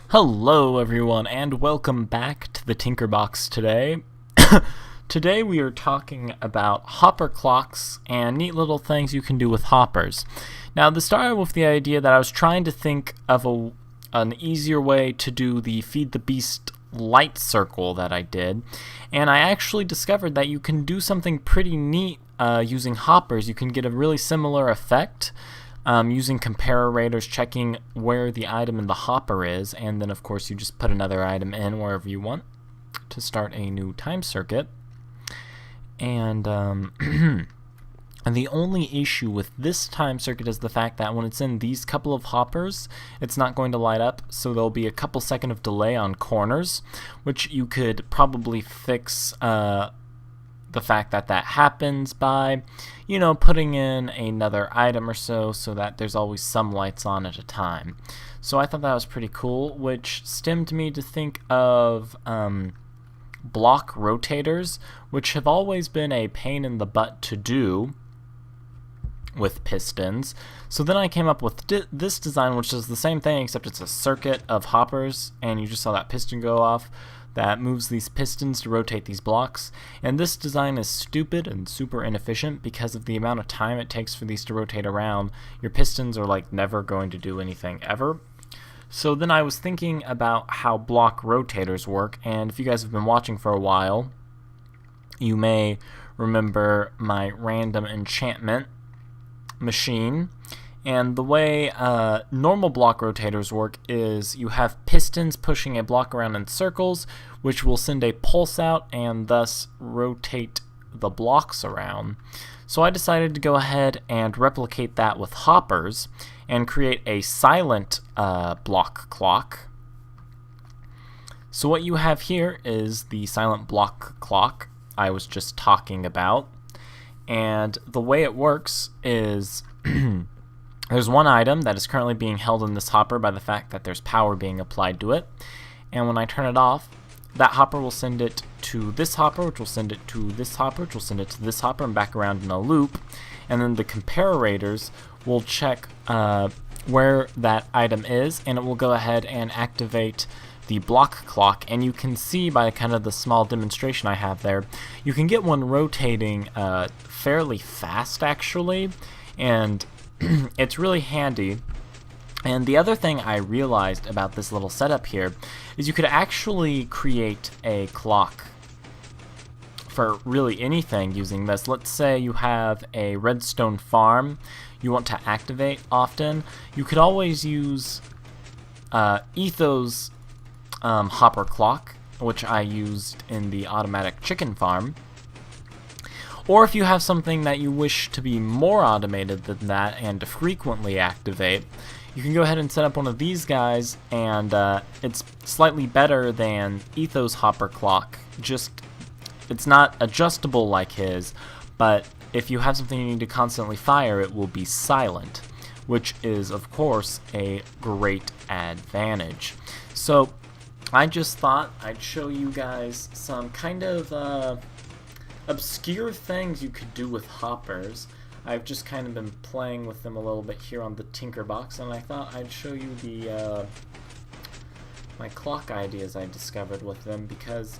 Hello everyone and welcome back to the Tinkerbox today. Today we are talking about hopper clocks and neat little things you can do with hoppers. Now this started with the idea that I was trying to think of an easier way to do the Feed the Beast light circle that I did, and I actually discovered that you can do something pretty neat using hoppers. You can get a really similar effect using comparators, checking where the item in the hopper is, and then of course you just put another item in wherever you want to start a new time circuit. And and the only issue with this time circuit is the fact that when it's in these couple of hoppers, it's not going to light up, so there'll be a couple second of delay on corners, which you could probably fix the fact that that happens by, putting in another item or so that there's always some lights on at a time. So I thought that was pretty cool, which stemmed me to think of block rotators, which have always been a pain in the butt to do with pistons. So then I came up with this design, which is the same thing except it's a circuit of hoppers, and you just saw that piston go off that moves these pistons to rotate these blocks. And this design is stupid and super inefficient because of the amount of time it takes for these to rotate around. Your pistons are like never going to do anything ever. So then I was thinking about how block rotators work, and if you guys have been watching for a while, you may remember my random enchantment machine. And the way normal block rotators work is you have pistons pushing a block around in circles, which will send a pulse out and thus rotate the blocks around. So I decided to go ahead and replicate that with hoppers and create a silent block clock. So what you have here is the silent block clock I was just talking about. And the way it works is there's one item that is currently being held in this hopper by the fact that there's power being applied to it, and when I turn it off, that hopper will send it to this hopper, which will send it to this hopper, which will send it to this hopper, and back around in a loop. And then the comparators will check where that item is, and it will go ahead and activate the block clock. And you can see by kind of the small demonstration I have there, you can get one rotating fairly fast actually, and it's really handy. And the other thing I realized about this little setup here is you could actually create a clock for really anything using this. Let's say you have a redstone farm you want to activate often. You could always use Etho's hopper clock, which I used in the automatic chicken farm. Or if you have something that you wish to be more automated than that and to frequently activate, you can go ahead and set up one of these guys, and it's slightly better than Etho's hopper clock. Just, it's not adjustable like his, but if you have something you need to constantly fire, it will be silent, which is, of course, a great advantage. So I just thought I'd show you guys some kind of obscure things you could do with hoppers. I've just kind of been playing with them a little bit here on the Tinkerbox, and I thought I'd show you the my clock ideas I discovered with them, because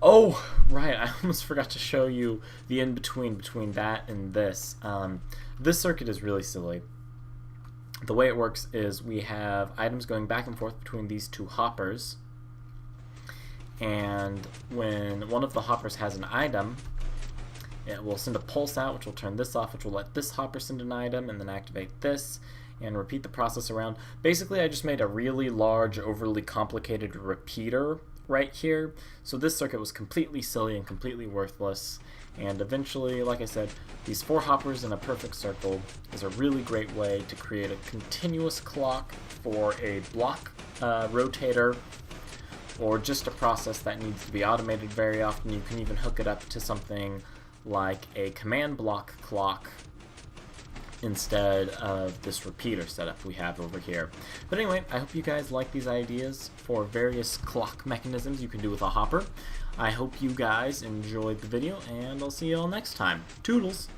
oh right, I almost forgot to show you the in-between between that and this. This circuit is really silly. The way it works is we have items going back and forth between these two hoppers, and when one of the hoppers has an item, it will send a pulse out, which will turn this off, which will let this hopper send an item, and then activate this, and repeat the process around. Basically, I just made a really large, overly complicated repeater right here, so this circuit was completely silly and completely worthless. And eventually, like I said, these 4 hoppers in a perfect circle is a really great way to create a continuous clock for a block rotator, or just a process that needs to be automated very often. You can even hook it up to something like a command block clock instead of this repeater setup we have over here. But anyway, I hope you guys like these ideas for various clock mechanisms you can do with a hopper. I hope you guys enjoyed the video, and I'll see you all next time. Toodles!